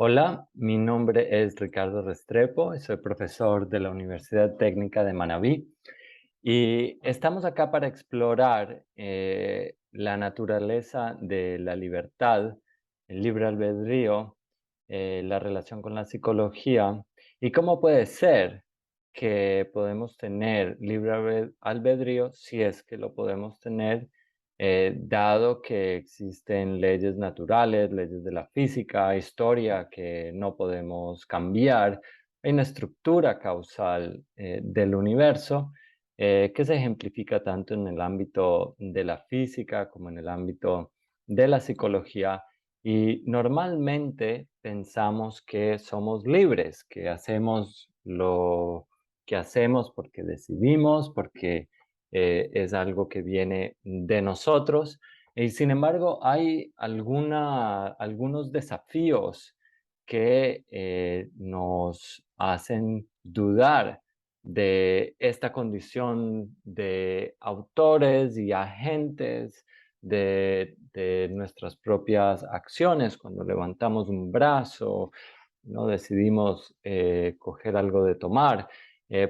Hola, mi nombre es Ricardo Restrepo y soy profesor de la Universidad Técnica de Manabí. Y estamos acá para explorar la naturaleza de la libertad, el libre albedrío, la relación con la psicología y cómo puede ser que podemos tener libre albedrío si es que lo podemos tener, dado que existen leyes naturales, leyes de la física, historia que no podemos cambiar, hay una estructura causal del universo que se ejemplifica tanto en el ámbito de la física como en el ámbito de la psicología. Y normalmente pensamos que somos libres, que hacemos lo que hacemos porque decidimos, porque es algo que viene de nosotros. Y sin embargo, hay algunos desafíos que nos hacen dudar de esta condición de autores y agentes de nuestras propias acciones. Cuando levantamos un brazo, no decidimos coger algo de tomar.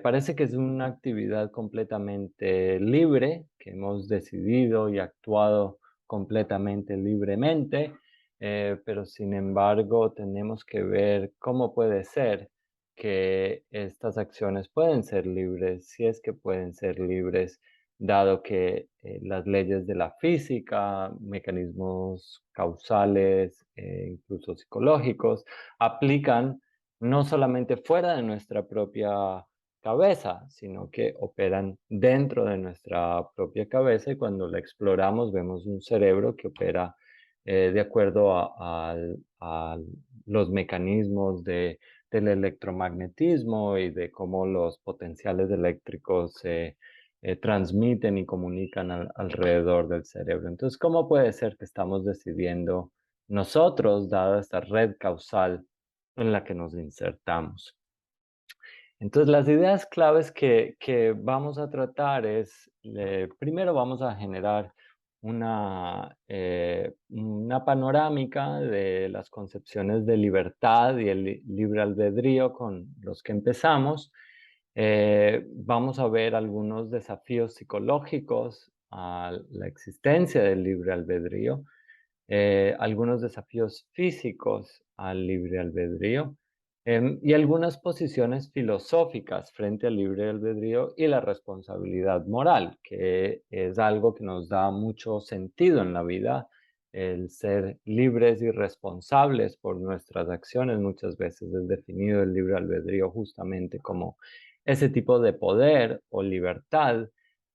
Parece que es una actividad completamente libre, que hemos decidido y actuado completamente libremente, pero sin embargo tenemos que ver cómo puede ser que estas acciones pueden ser libres, si es que pueden ser libres, dado que las leyes de la física, mecanismos causales, incluso psicológicos, aplican no solamente fuera de nuestra propia cabeza, sino que operan dentro de nuestra propia cabeza y cuando la exploramos vemos un cerebro que opera de acuerdo a los mecanismos del electromagnetismo y de cómo los potenciales eléctricos se transmiten y comunican alrededor del cerebro. Entonces, ¿cómo puede ser que estamos decidiendo nosotros, dada esta red causal en la que nos insertamos? Entonces, las ideas claves que vamos a tratar es, primero vamos a generar una panorámica de las concepciones de libertad y el libre albedrío con los que empezamos. Vamos a ver algunos desafíos psicológicos a la existencia del libre albedrío, algunos desafíos físicos al libre albedrío, y algunas posiciones filosóficas frente al libre albedrío y la responsabilidad moral, que es algo que nos da mucho sentido en la vida, el ser libres y responsables por nuestras acciones. Muchas veces es definido el libre albedrío justamente como ese tipo de poder o libertad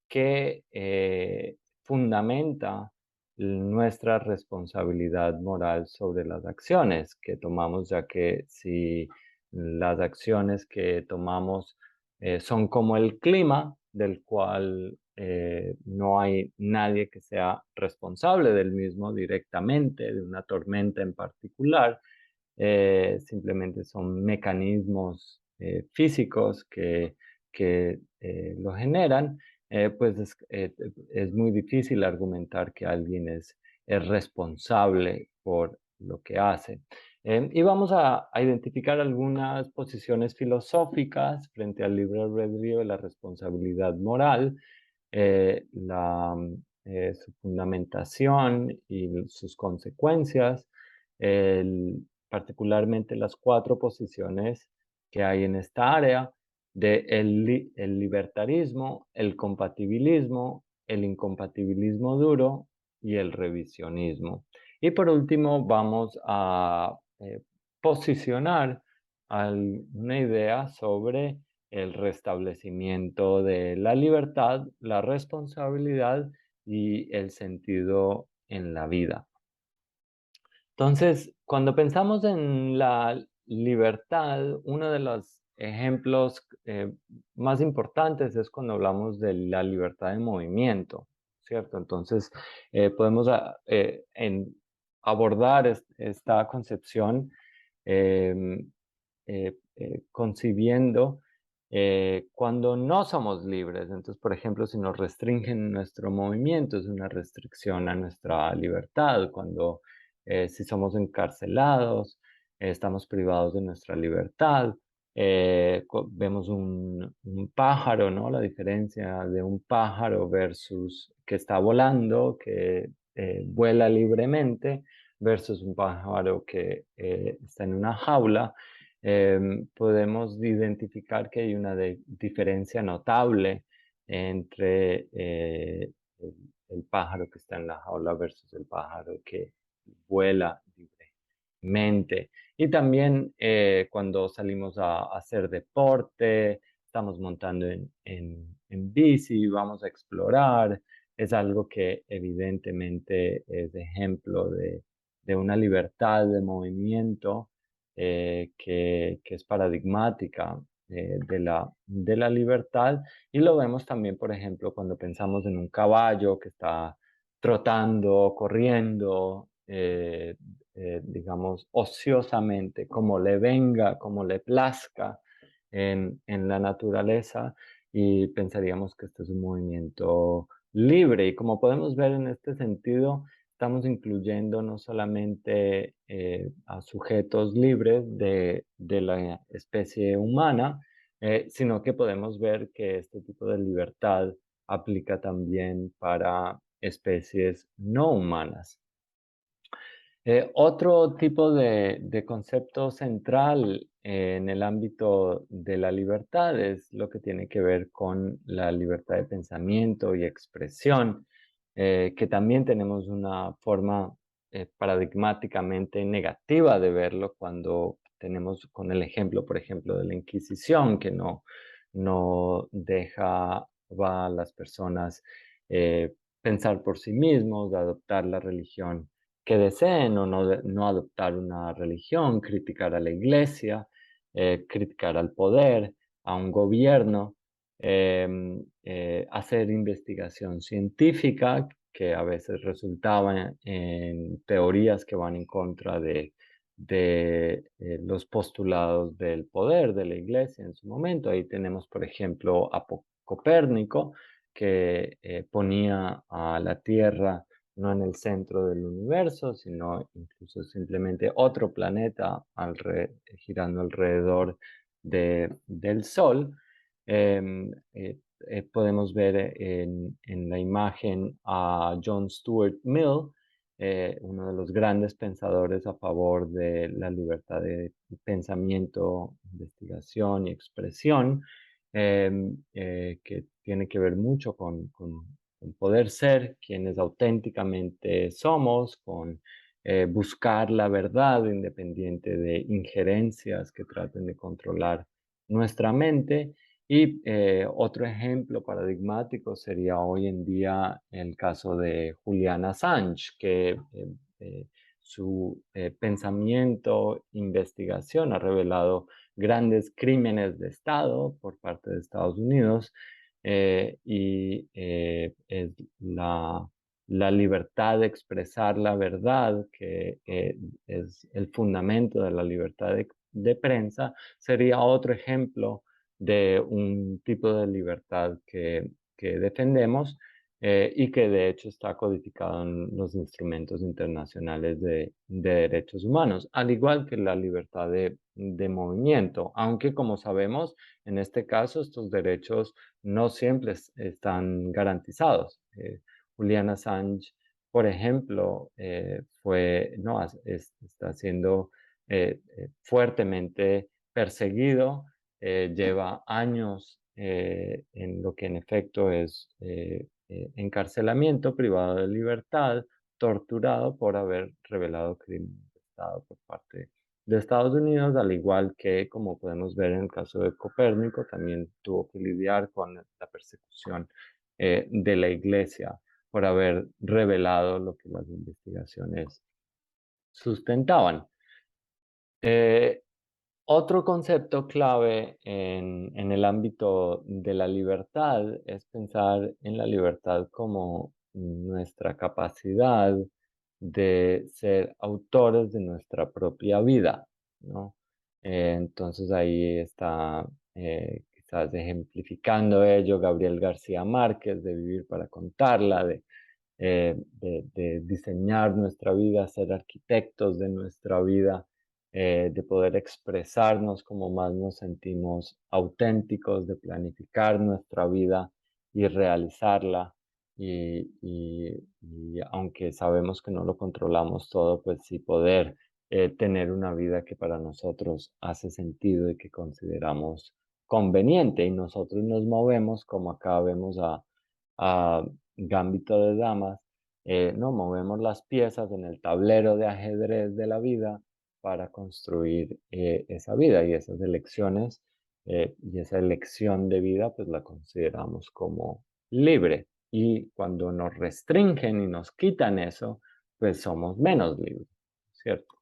que fundamenta nuestra responsabilidad moral sobre las acciones que tomamos, ya que si las acciones que tomamos son como el clima, del cual no hay nadie que sea responsable del mismo directamente, de una tormenta en particular, simplemente son mecanismos físicos que lo generan, pues es muy difícil argumentar que alguien es responsable por lo que hace. Y vamos a identificar algunas posiciones filosóficas frente al libre albedrío y la responsabilidad moral, su fundamentación y sus consecuencias, particularmente las cuatro posiciones que hay en esta área de el libertarismo, el compatibilismo, el incompatibilismo duro y el revisionismo. Y por último, vamos a posicionar una idea sobre el restablecimiento de la libertad, la responsabilidad y el sentido en la vida. Entonces, cuando pensamos en la libertad, uno de los ejemplos más importantes es cuando hablamos de la libertad de movimiento, ¿cierto? Entonces, podemos abordar esta concepción em, concibiendo cuando no somos libres. Entonces, por ejemplo, si nos restringen nuestro movimiento, es una restricción a nuestra libertad. Cuando si somos encarcelados, estamos privados de nuestra libertad. Vemos un pájaro, ¿no? La diferencia de un pájaro versus que está volando, que vuela libremente, versus un pájaro que está en una jaula. Podemos identificar que hay una diferencia notable entre el pájaro que está en la jaula versus el pájaro que vuela libremente. Y también cuando salimos a hacer deporte, estamos montando en bici, vamos a explorar, es algo que evidentemente es ejemplo de una libertad de movimiento que es paradigmática de la libertad. Y lo vemos también, por ejemplo, cuando pensamos en un caballo que está trotando, corriendo, digamos, ociosamente, como le venga, como le plazca en la naturaleza, y pensaríamos que este es un movimiento libre. Y como podemos ver en este sentido, estamos incluyendo no solamente a sujetos libres de la especie humana, sino que podemos ver que este tipo de libertad aplica también para especies no humanas. Otro tipo de concepto central en el ámbito de la libertad es lo que tiene que ver con la libertad de pensamiento y expresión, que también tenemos una forma paradigmáticamente negativa de verlo cuando tenemos con el ejemplo, por ejemplo, de la Inquisición, que no dejaba a las personas pensar por sí mismos, de adoptar la religión que deseen o no adoptar una religión, criticar a la iglesia, criticar al poder, a un gobierno, hacer investigación científica que a veces resultaba en teorías que van en contra de los postulados del poder de la iglesia en su momento. Ahí tenemos, por ejemplo, a Copérnico, que ponía a la Tierra no en el centro del universo, sino incluso simplemente otro planeta girando alrededor del Sol. Em, eh, Podemos ver en la imagen a John Stuart Mill, uno de los grandes pensadores a favor de la libertad de pensamiento, investigación y expresión, que tiene que ver mucho con poder ser quienes auténticamente somos, con buscar la verdad independiente de injerencias que traten de controlar nuestra mente. Y otro ejemplo paradigmático sería hoy en día el caso de Julian Assange, que su pensamiento, investigación ha revelado grandes crímenes de Estado por parte de Estados Unidos, es la libertad de expresar la verdad, que es el fundamento de la libertad de prensa, sería otro ejemplo de un tipo de libertad que defendemos y que de hecho está codificado en los instrumentos internacionales de derechos humanos, al igual que la libertad de movimiento, aunque como sabemos, en este caso estos derechos no siempre están garantizados. Julian Assange, por ejemplo, no, está siendo fuertemente perseguido, lleva años en lo que en efecto es encarcelamiento, privado de libertad, torturado por haber revelado crímenes de Estado por parte de Estados Unidos, al igual que, como podemos ver en el caso de Copérnico, también tuvo que lidiar con la persecución de la Iglesia por haber revelado lo que las investigaciones sustentaban. Eh, Otro concepto clave en el ámbito de la libertad es pensar en la libertad como nuestra capacidad de ser autores de nuestra propia vida, ¿no? Entonces ahí está quizás ejemplificando ello Gabriel García Márquez, de Vivir para contarla, de diseñar nuestra vida, ser arquitectos de nuestra vida, de poder expresarnos como más nos sentimos auténticos, de planificar nuestra vida y realizarla. Y aunque sabemos que no lo controlamos todo, pues sí poder tener una vida que para nosotros hace sentido y que consideramos conveniente. Y nosotros nos movemos, como acá vemos a Gambito de Damas, no movemos las piezas en el tablero de ajedrez de la vida para construir esa vida y esas elecciones y esa elección de vida, pues la consideramos como libre. Y cuando nos restringen y nos quitan eso, pues somos menos libres, ¿cierto?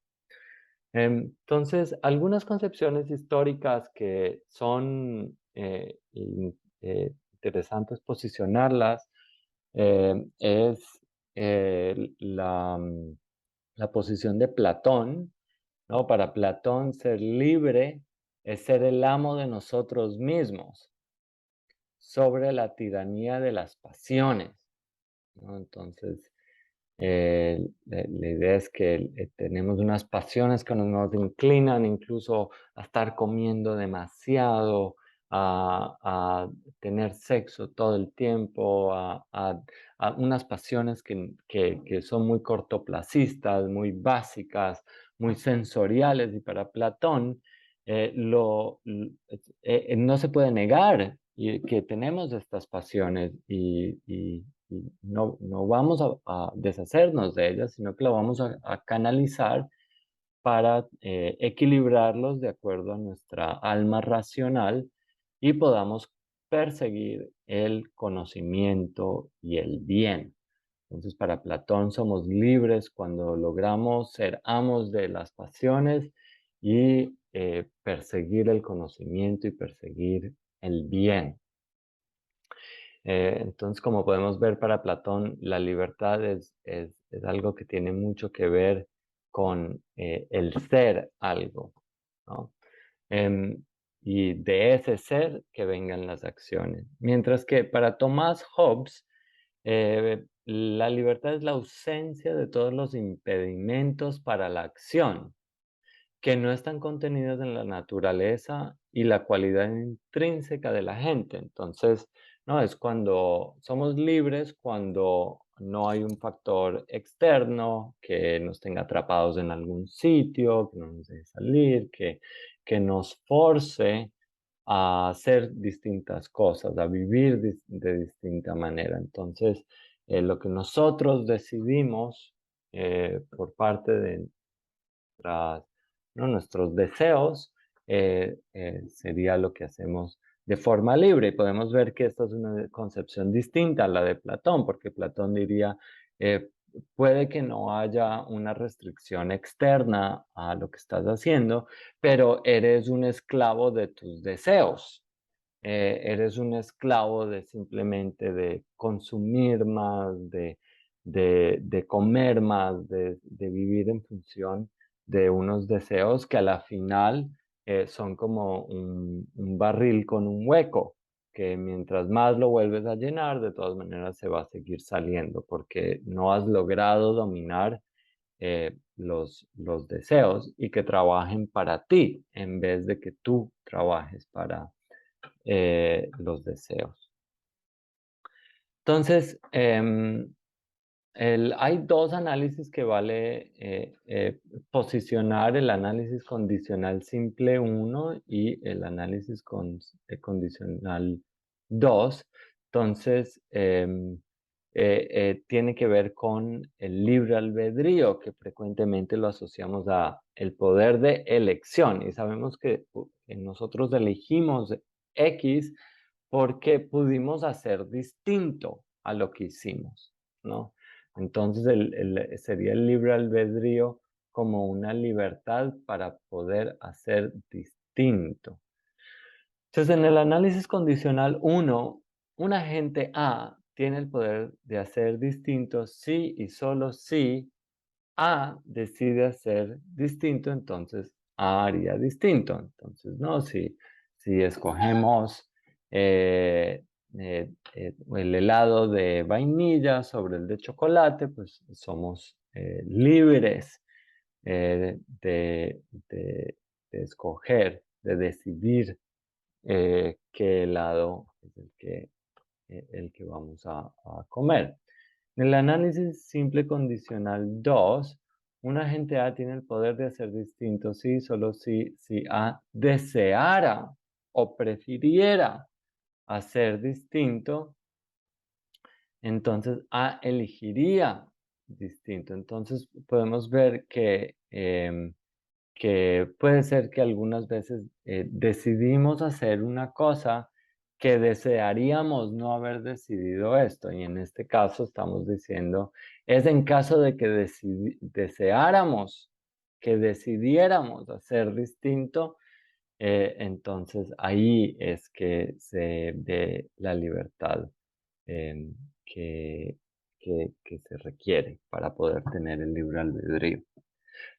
Entonces, algunas concepciones históricas que son interesantes posicionarlas es la posición de Platón, ¿no? Para Platón, ser libre es ser el amo de nosotros mismos sobre la tiranía de las pasiones, ¿no? Entonces, la idea es que tenemos unas pasiones que nos inclinan incluso a estar comiendo demasiado, a tener sexo todo el tiempo, a unas pasiones que son muy cortoplacistas, muy básicas, muy sensoriales. Y para Platón, no se puede negar que tenemos estas pasiones y no vamos a deshacernos de ellas, sino que lo vamos a canalizar para equilibrarlos de acuerdo a nuestra alma racional y podamos perseguir el conocimiento y el bien. Entonces, para Platón somos libres cuando logramos ser amos de las pasiones y perseguir el conocimiento y perseguir el bien. Entonces, como podemos ver para Platón, la libertad es algo que tiene mucho que ver con el ser algo, ¿no? Em, y de ese ser que vengan las acciones. Mientras que para Tomás Hobbes, la libertad es la ausencia de todos los impedimentos para la acción que no están contenidas en la naturaleza y la cualidad intrínseca de la gente. Entonces, no es cuando somos libres, cuando no hay un factor externo que nos tenga atrapados en algún sitio, que no nos deje salir, que nos force a hacer distintas cosas, a vivir de distinta manera. Entonces, lo que nosotros decidimos por parte de nuestras, ¿no? Nuestros deseos, sería lo que hacemos de forma libre. Y podemos ver que esta es una concepción distinta a la de Platón, porque Platón diría, puede que no haya una restricción externa a lo que estás haciendo, pero eres un esclavo de tus deseos. Eres un esclavo de simplemente de consumir más, de comer más, de vivir en función de unos deseos que a la final son como un barril con un hueco, que mientras más lo vuelves a llenar, de todas maneras se va a seguir saliendo, porque no has logrado dominar los deseos y que trabajen para ti en vez de que tú trabajes para los deseos. Entonces, hay dos análisis que vale posicionar: el análisis condicional simple uno y el análisis condicional 2. Entonces, tiene que ver con el libre albedrío, que frecuentemente lo asociamos a el poder de elección. Y sabemos que nosotros elegimos X porque pudimos hacer distinto a lo que hicimos, ¿no? Entonces sería el libre albedrío como una libertad para poder hacer distinto. Entonces, en el análisis condicional uno, un agente A tiene el poder de hacer distinto si y solo si A decide hacer distinto, entonces A haría distinto. Entonces, no, si escogemos el helado de vainilla sobre el de chocolate, pues somos libres. de escoger, de decidir qué helado es el que vamos a comer. En el análisis simple condicional 2, un agente A tiene el poder de hacer distinto si, solo si A deseara o prefiriera hacer distinto, entonces A elegiría distinto. Entonces podemos ver que puede ser que algunas veces decidimos hacer una cosa que desearíamos no haber decidido esto. Y en este caso estamos diciendo, es en caso de que deseáramos, que decidiéramos hacer distinto, entonces ahí es que se ve la libertad em, que, que se requiere para poder tener el libre albedrío.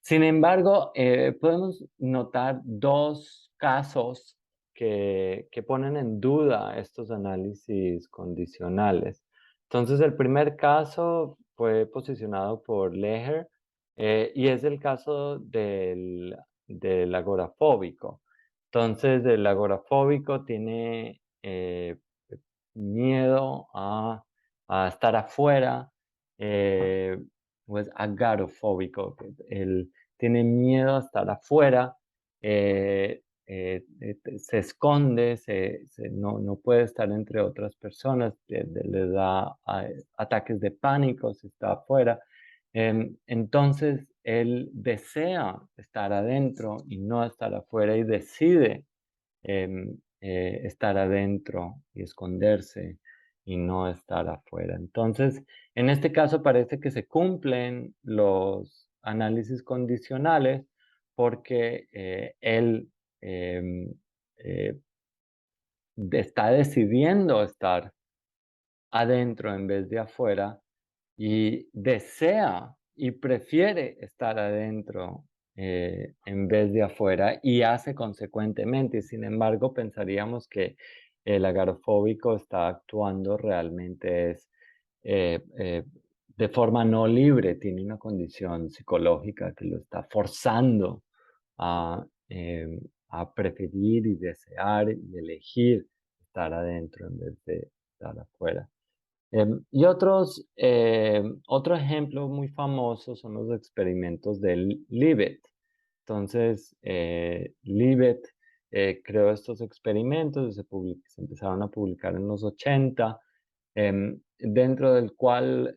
Sin embargo, podemos notar dos casos que ponen en duda estos análisis condicionales. Entonces, el primer caso fue posicionado por Leher y es el caso del agorafóbico. Entonces, el agorafóbico tiene miedo a estar afuera, eh, o es agorafóbico, que él tiene miedo a estar afuera, se esconde, no puede estar entre otras personas, le da ataques de pánico si está afuera. Entonces, él desea estar adentro y no estar afuera y decide estar adentro y esconderse y no estar afuera. Entonces, en este caso parece que se cumplen los análisis condicionales porque él em, eh, está decidiendo estar adentro en vez de afuera y desea y prefiere estar adentro en vez de afuera y hace consecuentemente. Sin embargo, pensaríamos que el agorafóbico está actuando realmente de forma no libre, tiene una condición psicológica que lo está forzando a, a preferir y desear y elegir estar adentro en vez de estar afuera. Y otro ejemplo muy famoso son los experimentos de Libet. Entonces, Libet creó estos experimentos y se empezaron a publicar en los 80, dentro del cual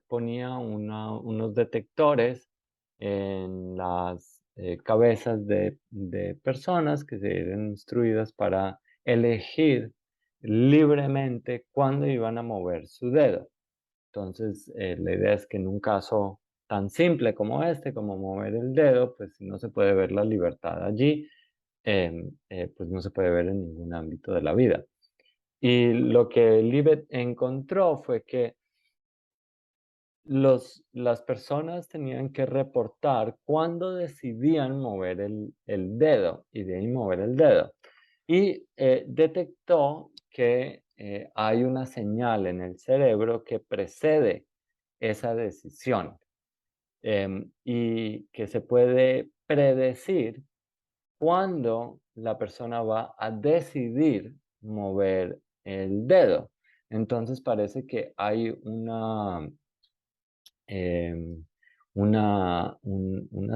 ponía unos detectores en las cabezas de personas que se eran instruidas para elegir libremente cuándo iban a mover su dedo. Entonces, la idea es que en un caso tan simple como este, como mover el dedo, pues si no se puede ver la libertad allí, pues no se puede ver en ningún ámbito de la vida. Y lo que Libet encontró fue que las personas tenían que reportar cuándo decidían mover el dedo y de ahí mover el dedo. Y detectó que hay una señal en el cerebro que precede esa decisión y que se puede predecir cuándo la persona va a decidir mover el dedo. Entonces parece que hay em, una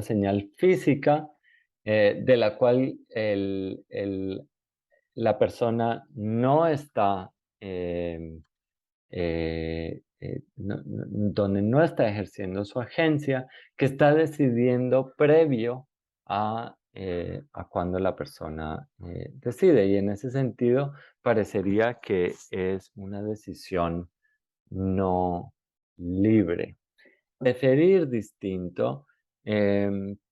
señal física de la cual la persona no está, donde no está ejerciendo su agencia, que está decidiendo previo a cuando la persona decide. Y en ese sentido, parecería que es una decisión no libre. Preferir distinto,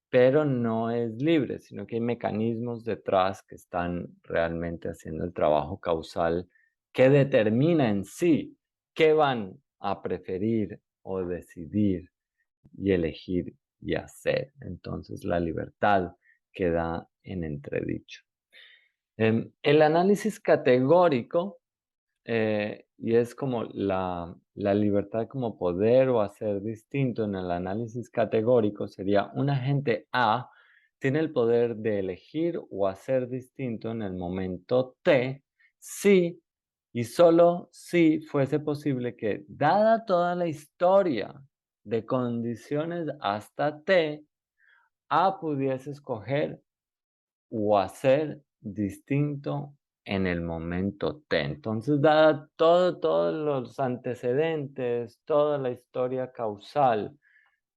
pero no es libre, sino que hay mecanismos detrás que están realmente haciendo el trabajo causal que determina en sí qué van a preferir o decidir y elegir y hacer. Entonces la libertad queda en entredicho. El análisis categórico y es como la libertad como poder o hacer distinto en el análisis categórico sería un agente A tiene el poder de elegir o hacer distinto en el momento T si y solo si fuese posible que, dada toda la historia de condiciones hasta T, A pudiese escoger o hacer distinto en el momento T. Entonces, dada todos los antecedentes, toda la historia causal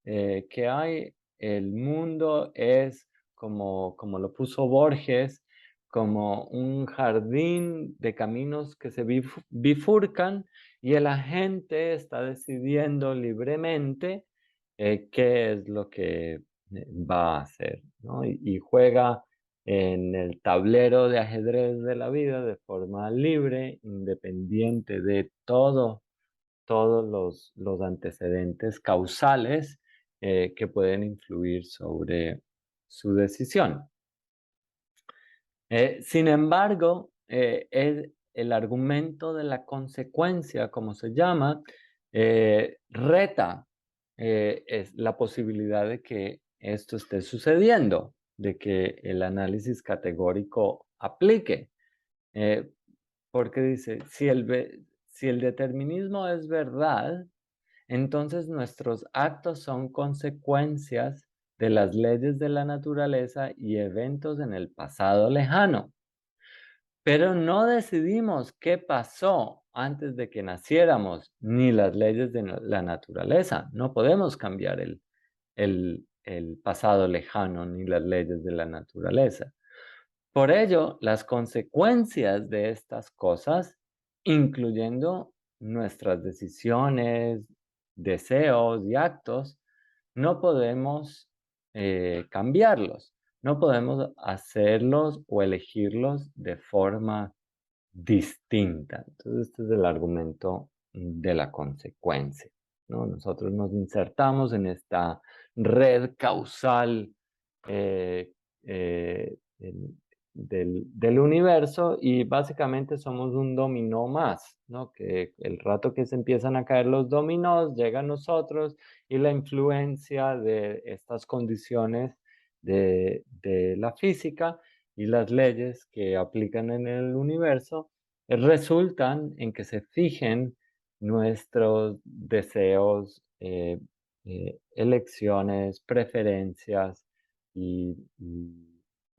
que hay, el mundo es como lo puso Borges, como un jardín de caminos que se bifurcan y el agente está decidiendo libremente qué es lo que va a hacer, ¿no? Y juega en el tablero de ajedrez de la vida de forma libre, independiente de todos los antecedentes causales que pueden influir sobre su decisión. Sin embargo, el argumento de la consecuencia, como se llama, reta es la posibilidad de que esto esté sucediendo, de que el análisis categórico aplique. Eh, Porque dice, si el determinismo es verdad, entonces nuestros actos son consecuencias de las leyes de la naturaleza y eventos en el pasado lejano. Pero no decidimos qué pasó antes de que naciéramos, ni las leyes de la naturaleza. No podemos cambiar el pasado lejano ni las leyes de la naturaleza. Por ello, las consecuencias de estas cosas, incluyendo nuestras decisiones, deseos y actos, no podemos cambiarlos, no podemos hacerlos o elegirlos de forma distinta. Entonces, este es el argumento de la consecuencia, ¿no? Nosotros nos insertamos en esta red causal eh, del universo y básicamente somos un dominó más, ¿no? Que el rato que se empiezan a caer los dominós, llega a nosotros y la influencia de estas condiciones de la física y las leyes que aplican en el universo resultan en que se fijen nuestros deseos, elecciones, preferencias y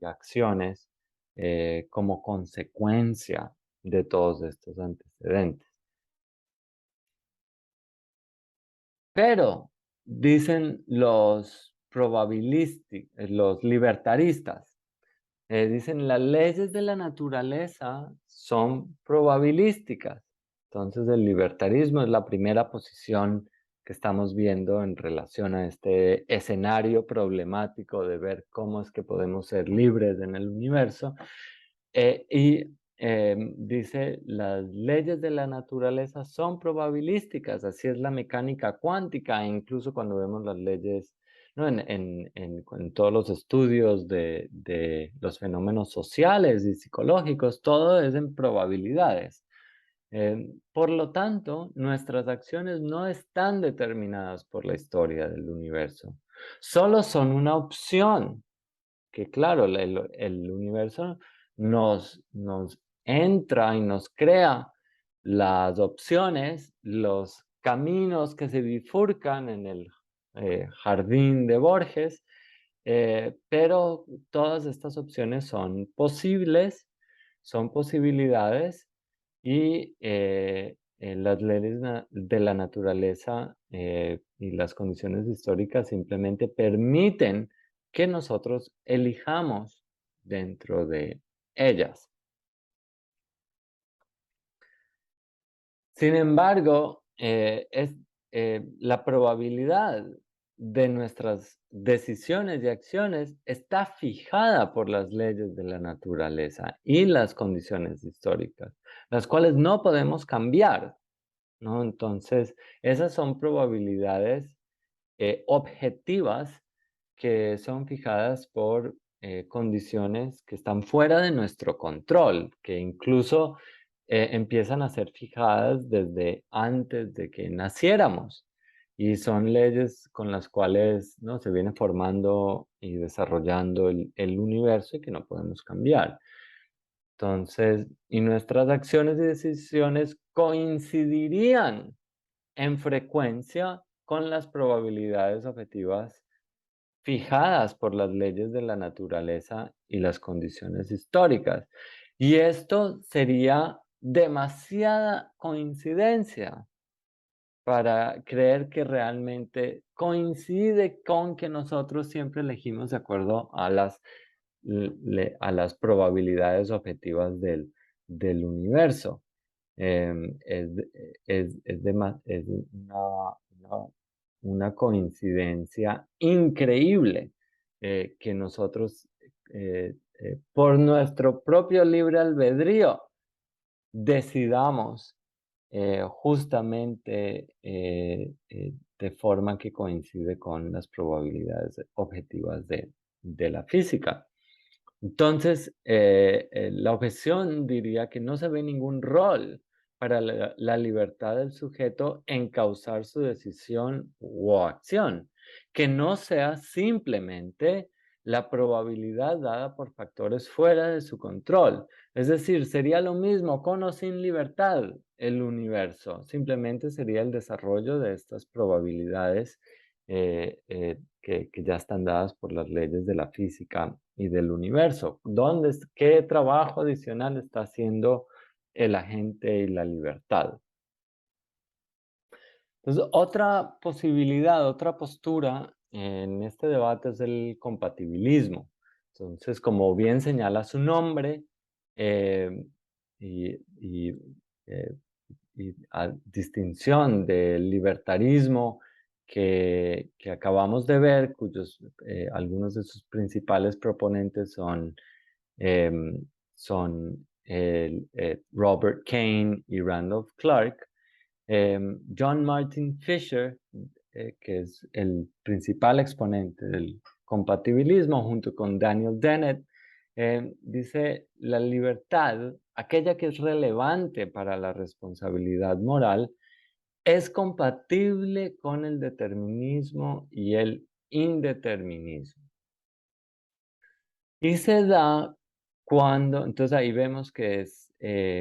acciones como consecuencia de todos estos antecedentes. Pero dicen los libertaristas, dicen las leyes de la naturaleza son probabilísticas. Entonces el libertarismo es la primera posición que estamos viendo en relación a este escenario problemático de ver cómo es que podemos ser libres en el universo. Dice, las leyes de la naturaleza son probabilísticas, así es la mecánica cuántica, e incluso cuando vemos las leyes, ¿no? En todos los estudios de los fenómenos sociales y psicológicos, todo es en probabilidades. Por lo tanto, nuestras acciones no están determinadas por la historia del universo, solo son una opción que claro, el universo nos entra y nos crea las opciones, los caminos que se bifurcan en el jardín de Borges, pero todas estas opciones son posibles, son posibilidades y las leyes de la naturaleza y las condiciones históricas simplemente permiten que nosotros elijamos dentro de ellas. Sin embargo, la probabilidad de nuestras decisiones y acciones está fijada por las leyes de la naturaleza y las condiciones históricas, las cuales no podemos cambiar, ¿no? Entonces, esas son probabilidades objetivas que son fijadas por condiciones que están fuera de nuestro control, que incluso empiezan a ser fijadas desde antes de que naciéramos y son leyes con las cuales, ¿no?, se viene formando y desarrollando el universo y que no podemos cambiar. Entonces, y nuestras acciones y decisiones coincidirían en frecuencia con las probabilidades objetivas fijadas por las leyes de la naturaleza y las condiciones históricas. Y esto sería demasiada coincidencia para creer que realmente coincide con que nosotros siempre elegimos de acuerdo a a las probabilidades objetivas del universo. Es una coincidencia increíble que nosotros, por nuestro propio libre albedrío, decidamos justamente de forma que coincide con las probabilidades objetivas de la física. Entonces, la objeción diría que no se ve ningún rol para la libertad del sujeto en causar su decisión o acción, que no sea simplemente la probabilidad dada por factores fuera de su control. Es decir, sería lo mismo con o sin libertad el universo, simplemente sería el desarrollo de estas probabilidades que ya están dadas por las leyes de la física y del universo. ¿Qué trabajo adicional está haciendo el agente y la libertad? Entonces, otra posibilidad, otra postura en este debate es el compatibilismo. Entonces, como bien señala su nombre, eh, y, y, eh, y a distinción del libertarismo que acabamos de ver, cuyos algunos de sus principales proponentes em, son Robert Kane y Randolph Clark. John Martin Fisher, que es el principal exponente del compatibilismo, junto con Daniel Dennett, dice, la libertad, aquella que es relevante para la responsabilidad moral, es compatible con el determinismo y el indeterminismo. Y se da cuando, entonces ahí vemos que es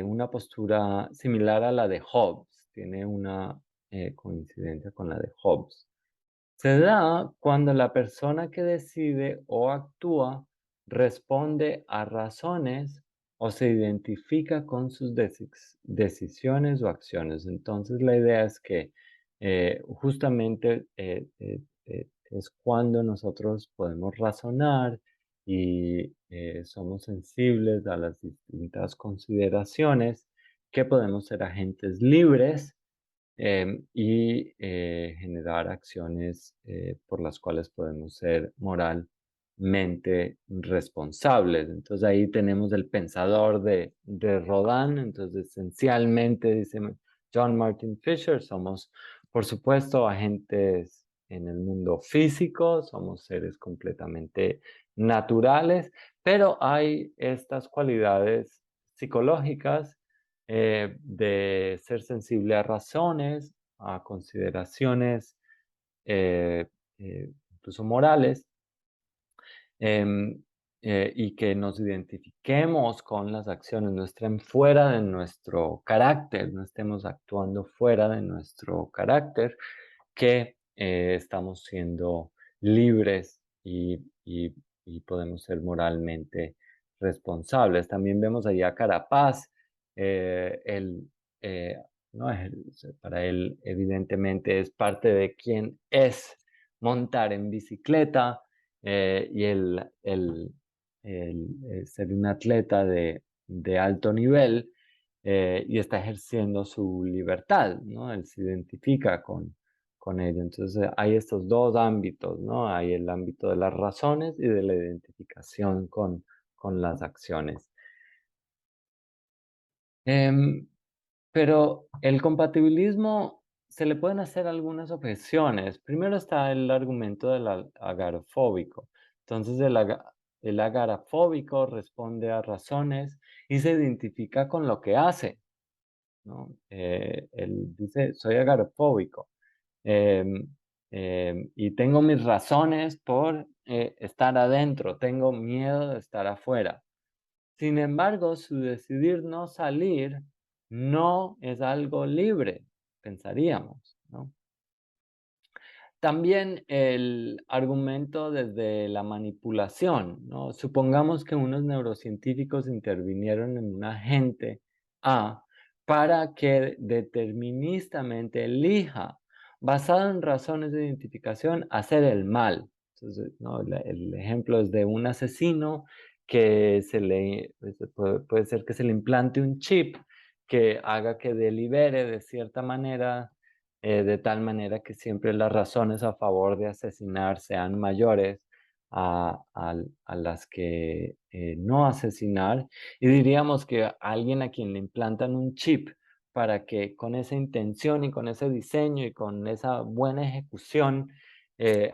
una postura similar a la de Hobbes, tiene una coincidencia con la de Hobbes. Se da cuando la persona que decide o actúa responde a razones o se identifica con sus decisiones o acciones. Entonces la idea es que justamente es cuando nosotros podemos razonar y somos sensibles a las distintas consideraciones que podemos ser agentes libres y generar acciones por las cuales podemos ser moralmente responsables. Entonces ahí tenemos el pensador de Rodin. Entonces esencialmente, dice John Martin Fisher, somos por supuesto agentes en el mundo físico, somos seres completamente naturales, pero hay estas cualidades psicológicas de ser sensible a razones, a consideraciones, eh, incluso morales, em, y que nos identifiquemos con las acciones, no estén fuera de nuestro carácter, no estemos actuando fuera de nuestro carácter, que estamos siendo libres y podemos ser moralmente responsables. También vemos allí a Carapaz, él, eh, ¿no? Para él evidentemente es parte de quién es montar en bicicleta y ser un atleta de alto nivel y está ejerciendo su libertad, ¿no? Él se identifica con ello. Entonces hay estos dos ámbitos, ¿no? Hay el ámbito de las razones y de la identificación con las acciones. Em, pero el compatibilismo se le pueden hacer algunas objeciones. Primero está el argumento del agorafóbico. Entonces el agorafóbico responde a razones y se identifica con lo que hace. ¿no? Él dice, soy agorafóbico, em, y tengo mis razones por estar adentro, tengo miedo de estar afuera. Sin embargo, su decidir no salir no es algo libre, pensaríamos, ¿no? También el argumento desde la manipulación, ¿no? Supongamos que unos neurocientíficos intervinieron en un agente A para que deterministamente elija, basado en razones de identificación, hacer el mal. Entonces, ¿no? El ejemplo es de un asesino que puede ser que se le implante un chip que haga que delibere de cierta manera, de tal manera que siempre las razones a favor de asesinar sean mayores a las que no asesinar. Y diríamos que alguien a quien le implantan un chip para que con esa intención y con ese diseño y con esa buena ejecución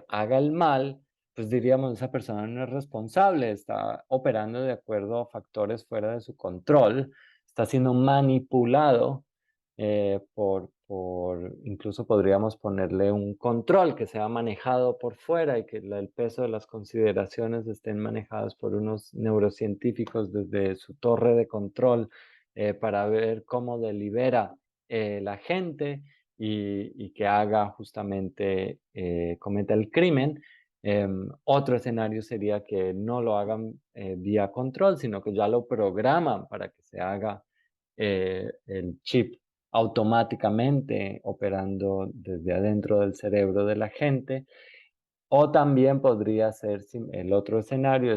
haga el mal, pues diríamos esa persona no es responsable, está operando de acuerdo a factores fuera de su control, está siendo manipulado incluso podríamos ponerle un control que sea manejado por fuera y que el peso de las consideraciones estén manejadas por unos neurocientíficos desde su torre de control para ver cómo delibera la gente y que haga justamente, cometa el crimen. Otro escenario sería que no lo hagan vía control, sino que ya lo programan para que se haga el chip automáticamente operando desde adentro del cerebro de la gente. O también podría ser, el otro escenario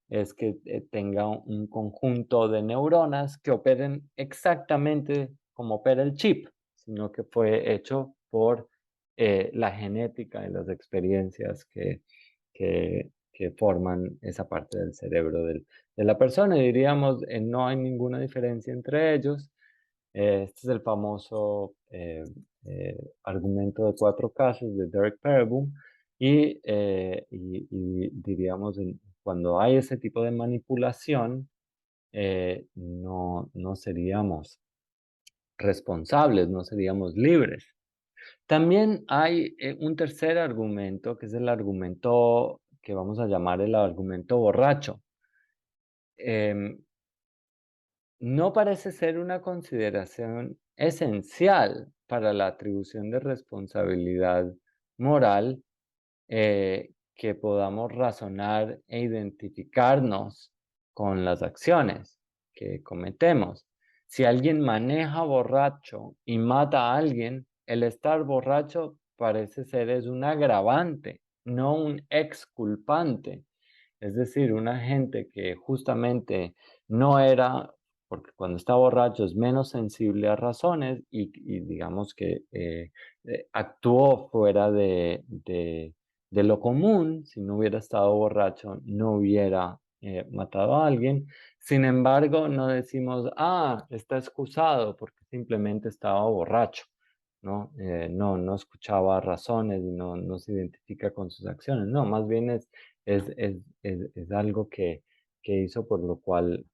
es que tenga un conjunto de neuronas que operen exactamente como opera el chip, sino que fue hecho por la genética y las experiencias que forman esa parte del cerebro de la persona. Y diríamos, no hay ninguna diferencia entre ellos. Este es el famoso argumento de cuatro casos de Derek Pereboom y diríamos, cuando hay ese tipo de manipulación, no seríamos responsables, no seríamos libres. También hay un tercer argumento, que es el argumento que vamos a llamar el argumento borracho. Em, No parece ser una consideración esencial para la atribución de responsabilidad moral, que podamos razonar e identificarnos con las acciones que cometemos. Si alguien maneja borracho y mata a alguien, el estar borracho parece ser es un agravante, no un exculpante. Es decir, una gente que justamente no era, porque cuando está borracho es menos sensible a razones y digamos que actuó fuera de lo común. Si no hubiera estado borracho, no hubiera matado a alguien. Sin embargo, no decimos, ah, está excusado porque simplemente estaba borracho, ¿no? No escuchaba razones y no se identifica con sus acciones. No, más bien es algo que hizo por lo cual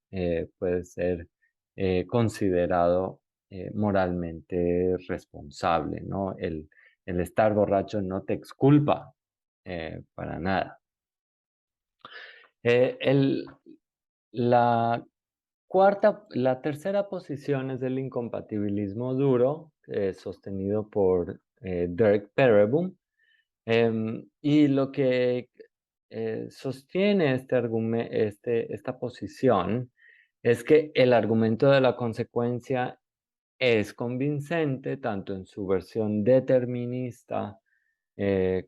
puede ser considerado moralmente responsable, ¿no? El estar borracho no te exculpa para nada. Eh, el, la la tercera posición es el incompatibilismo duro, sostenido por Derek Pereboom. Y lo que sostiene esta posición es que el argumento de la consecuencia es convincente tanto en su versión determinista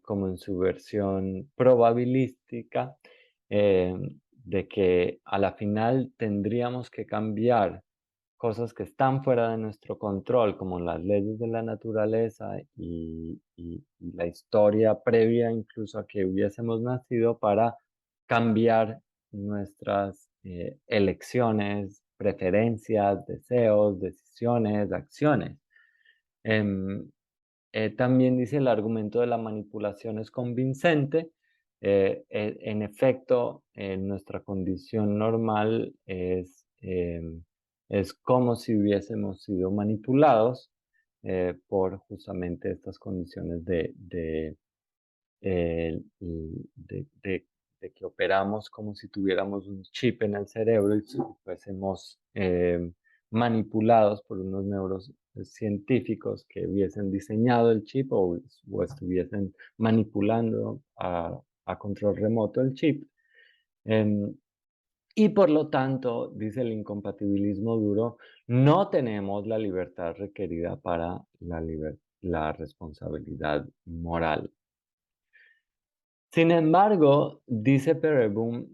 como en su versión probabilística, de que a la final tendríamos que cambiar cosas que están fuera de nuestro control, como las leyes de la naturaleza y la historia previa incluso a que hubiésemos nacido, para cambiar nuestras elecciones, preferencias, deseos, decisiones, acciones. Em, También dice el argumento de la manipulación es convincente. En efecto, nuestra condición normal es es como si hubiésemos sido manipulados por justamente estas condiciones de que operamos como si tuviéramos un chip en el cerebro y fuésemos manipulados por unos neurocientíficos que hubiesen diseñado el chip o estuviesen manipulando a control remoto el chip. Em, y por lo tanto, dice el incompatibilismo duro, no tenemos la libertad requerida para la responsabilidad moral. Sin embargo, dice Pereboom,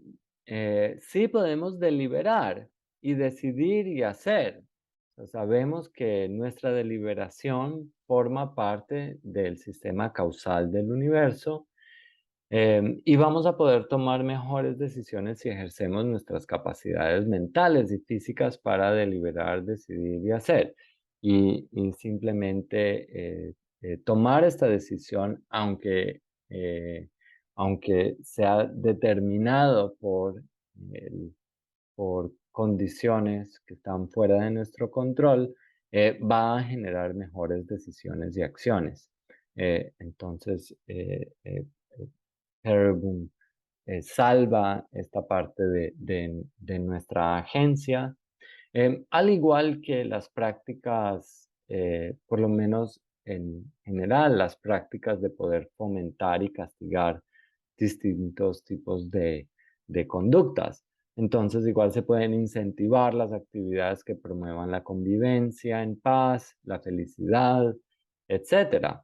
sí podemos deliberar y decidir y hacer. O sea, sabemos que nuestra deliberación forma parte del sistema causal del universo y vamos a poder tomar mejores decisiones si ejercemos nuestras capacidades mentales y físicas para deliberar, decidir y hacer. Y simplemente tomar esta decisión, aunque sea determinado por condiciones que están fuera de nuestro control, va a generar mejores decisiones y acciones. Entonces, Terrebonne salva esta parte de nuestra agencia, al igual que las prácticas, por lo menos en general, las prácticas de poder fomentar y castigar distintos tipos de conductas. Entonces, igual se pueden incentivar las actividades que promuevan la convivencia en paz, la felicidad, etcétera.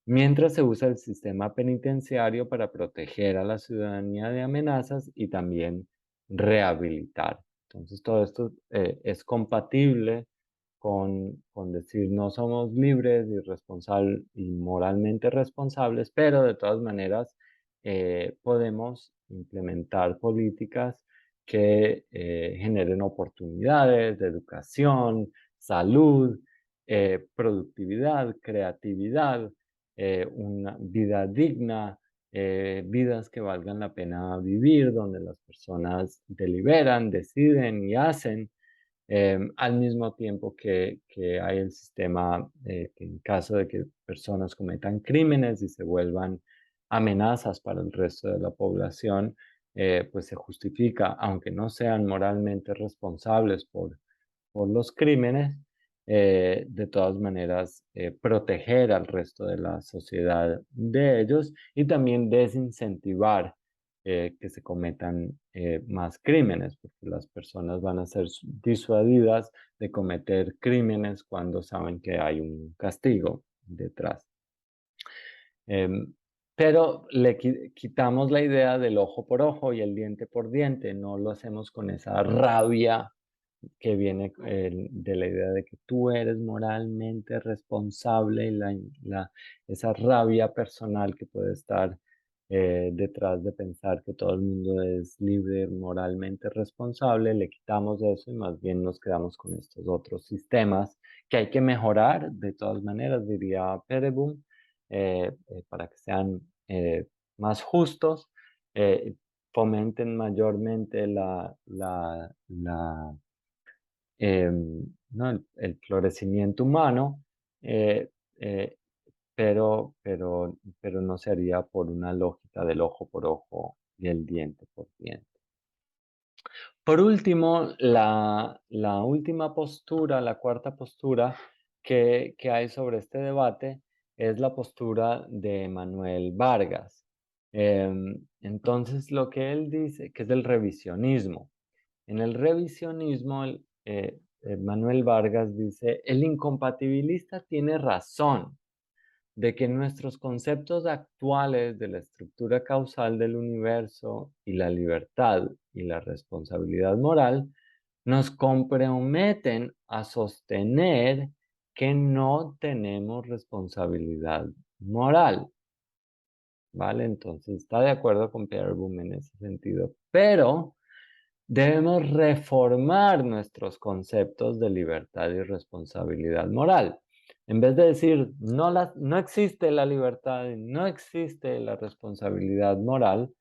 Mientras se usa el sistema penitenciario para proteger a la ciudadanía de amenazas y también rehabilitar. Entonces, todo esto es compatible con decir no somos libres y moralmente responsables, pero de todas maneras podemos implementar políticas que generen oportunidades de educación, salud, productividad, creatividad, una vida digna, vidas que valgan la pena vivir, donde las personas deliberan, deciden y hacen, al mismo tiempo que hay el sistema que en caso de que personas cometan crímenes y se vuelvan amenazas para el resto de la población, pues se justifica, aunque no sean moralmente responsables por los crímenes, de todas maneras proteger al resto de la sociedad de ellos y también desincentivar que se cometan más crímenes, porque las personas van a ser disuadidas de cometer crímenes cuando saben que hay un castigo detrás. Em, pero quitamos la idea del ojo por ojo y el diente por diente, no lo hacemos con esa rabia que viene de la idea de que tú eres moralmente responsable y esa rabia personal que puede estar detrás de pensar que todo el mundo es libre, moralmente responsable, le quitamos eso y más bien nos quedamos con estos otros sistemas que hay que mejorar de todas maneras, diría Perebum, para que sean más justos, eh, fomenten mayormente ¿no? El florecimiento humano, eh, eh, pero no se haría por una lógica del ojo por ojo y el diente por diente. Por último, la última postura, la cuarta postura que hay sobre este debate es la postura de Manuel Vargas. Entonces, lo que él dice, que es el revisionismo. En el revisionismo, Manuel Vargas dice, el incompatibilista tiene razón de que nuestros conceptos actuales de la estructura causal del universo y la libertad y la responsabilidad moral nos comprometen a sostener que no tenemos responsabilidad moral, ¿vale? Entonces está de acuerdo con Pierre Boom en ese sentido, pero debemos reformar nuestros conceptos de libertad y responsabilidad moral. En vez de decir no existe la libertad y no existe la responsabilidad moral,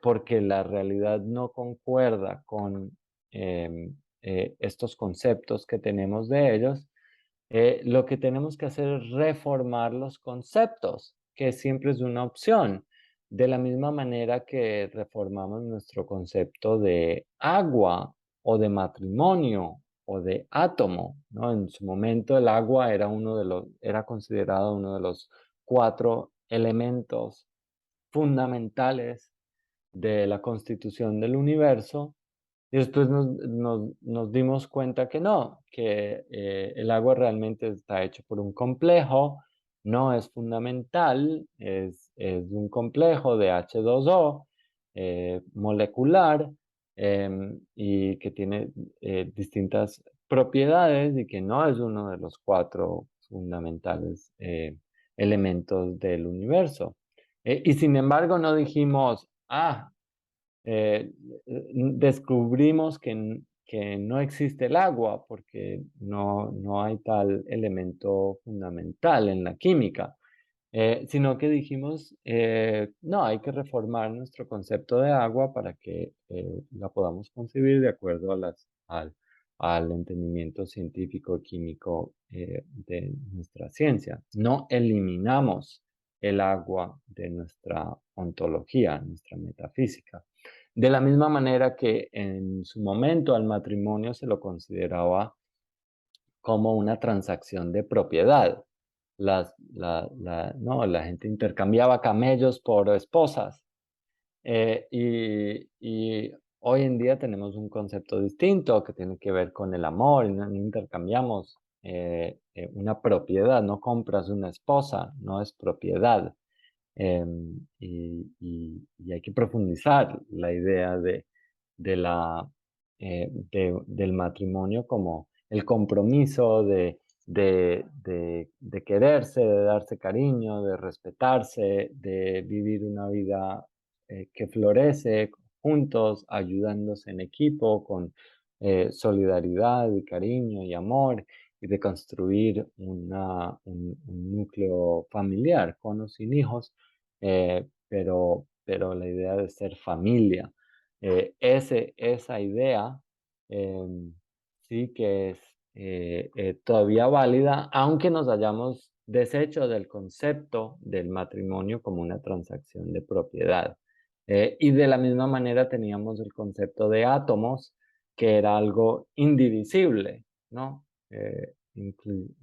porque la realidad no concuerda con estos conceptos que tenemos de ellos, lo que tenemos que hacer es reformar los conceptos, que siempre es una opción. De la misma manera que reformamos nuestro concepto de agua o de matrimonio o de átomo, ¿no? En su momento el agua era considerado uno de los 4 elementos fundamentales de la constitución del universo, y después nos dimos cuenta que no, que el agua realmente está hecho por un complejo, no es fundamental, es un complejo de H2O molecular, y que tiene distintas propiedades y que no es uno de los 4 fundamentales elementos del universo. Y sin embargo no dijimos, eh, descubrimos que no existe el agua porque no hay tal elemento fundamental en la química, sino que dijimos, no, hay que reformar nuestro concepto de agua para que la podamos concebir de acuerdo al entendimiento científico químico de nuestra ciencia. No eliminamos el agua de nuestra ontología, nuestra metafísica. De la misma manera que en su momento al matrimonio se lo consideraba como una transacción de propiedad. No, la gente intercambiaba camellos por esposas. Y hoy en día tenemos un concepto distinto que tiene que ver con el amor, y no intercambiamos una propiedad, no compras una esposa, no es propiedad. Y hay que profundizar la idea del matrimonio como el compromiso de quererse, de darse cariño, de respetarse, de vivir una vida que florece juntos, ayudándose en equipo, con solidaridad y cariño y amor, y de construir un núcleo familiar con o sin hijos, pero la idea de ser familia. Esa idea sí que es todavía válida, aunque nos hayamos deshecho del concepto del matrimonio como una transacción de propiedad. Y de la misma manera teníamos el concepto de átomos, que era algo indivisible, ¿no? Incluso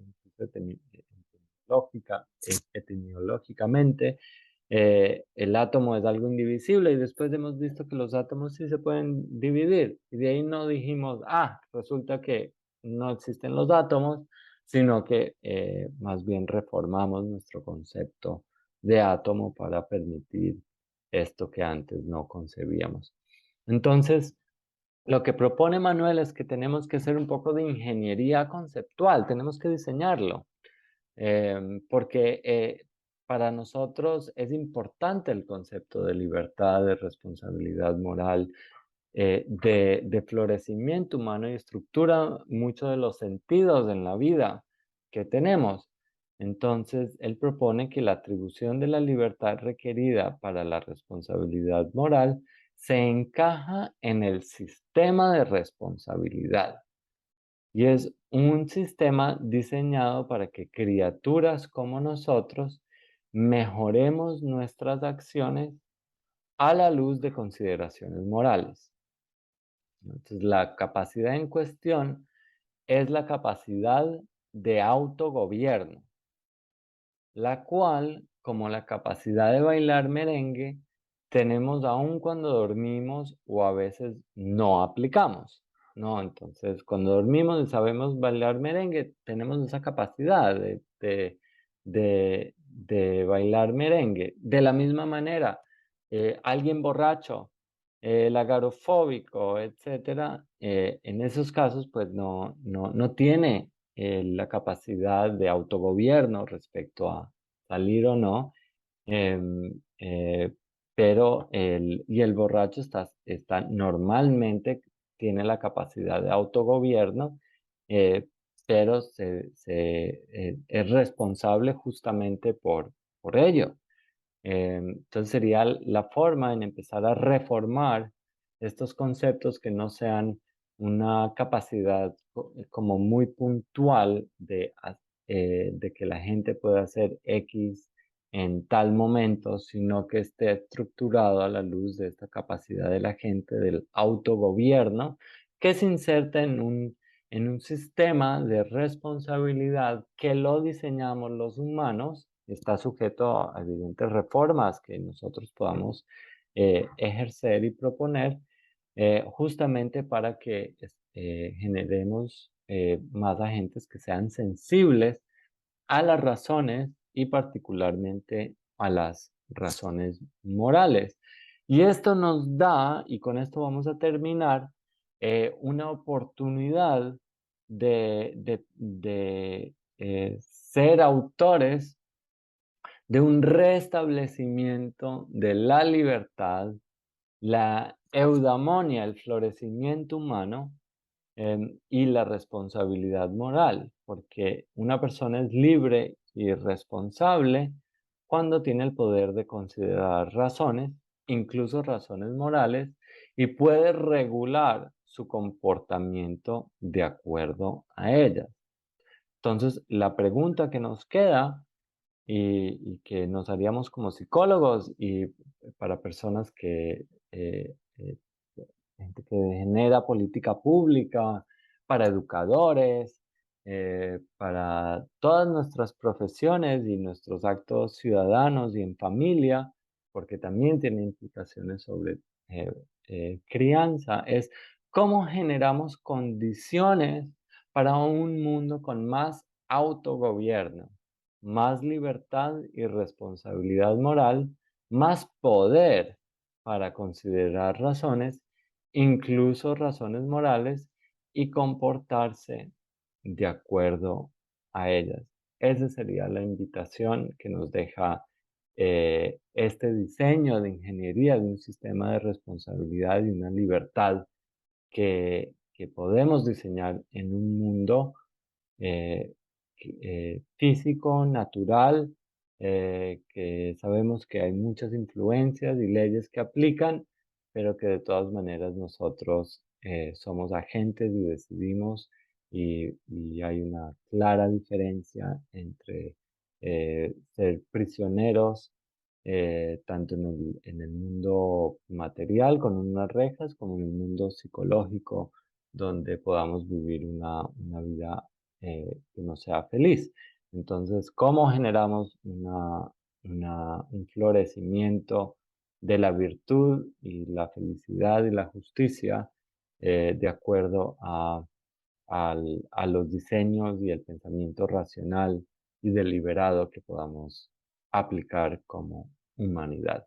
etimológicamente, el átomo es algo indivisible, y después hemos visto que los átomos sí se pueden dividir, y de ahí no dijimos, resulta que no existen los átomos, sino que más bien reformamos nuestro concepto de átomo para permitir esto que antes no concebíamos. Entonces, lo que propone Manuel es que tenemos que hacer un poco de ingeniería conceptual, tenemos que diseñarlo, porque para nosotros es importante el concepto de libertad, de responsabilidad moral, de florecimiento humano, y estructura muchos de los sentidos en la vida que tenemos. Entonces, él propone que la atribución de la libertad requerida para la responsabilidad moral se encaja en el sistema de responsabilidad. Y es un sistema diseñado para que criaturas como nosotros mejoremos nuestras acciones a la luz de consideraciones morales. Entonces, la capacidad en cuestión es la capacidad de autogobierno, la cual, como la capacidad de bailar merengue, tenemos aún cuando dormimos o a veces no aplicamos, ¿no? Entonces, cuando dormimos y sabemos bailar merengue, tenemos esa capacidad de bailar merengue. De la misma manera, alguien borracho, el agorafóbico, etcétera, en esos casos, pues no tiene la capacidad de autogobierno respecto a salir o no, em, eh, pero el borracho normalmente tiene la capacidad de autogobierno, eh, pero es responsable justamente por ello. Entonces sería la forma en empezar a reformar estos conceptos que no sean una capacidad como muy puntual de que la gente pueda hacer X en tal momento, sino que esté estructurado a la luz de esta capacidad de la gente del autogobierno que se inserta en un sistema de responsabilidad que lo diseñamos los humanos, está sujeto a evidentes reformas que nosotros podamos ejercer y proponer, justamente para que generemos más agentes que sean sensibles a las razones y particularmente a las razones morales. Y esto nos da, y con esto vamos a terminar, una oportunidad de ser autores de un restablecimiento de la libertad, la eudaimonia, el florecimiento humano, y la responsabilidad moral, porque una persona es libre y responsable cuando tiene el poder de considerar razones, incluso razones morales, y puede regular su comportamiento de acuerdo a ellas. Entonces, la pregunta que nos queda y que nos haríamos como psicólogos y para personas gente que genera política pública, para educadores, para todas nuestras profesiones y nuestros actos ciudadanos y en familia, porque también tiene implicaciones sobre eh, crianza, es cómo generamos condiciones para un mundo con más autogobierno, más libertad y responsabilidad moral, más poder para considerar razones, incluso razones morales, y comportarse de acuerdo a ellas. Esa sería la invitación que nos deja este diseño de ingeniería de un sistema de responsabilidad y una libertad que podemos diseñar en un mundo eh, físico, natural, que sabemos que hay muchas influencias y leyes que aplican, pero que de todas maneras nosotros somos agentes y decidimos y hay una clara diferencia entre ser prisioneros, tanto en el mundo material con unas rejas, como en el mundo psicológico, donde podamos vivir una vida que no sea feliz. Entonces, ¿cómo generamos un florecimiento de la virtud y la felicidad y la justicia de acuerdo a los diseños y el pensamiento racional y deliberado que podamos aplicar como humanidad?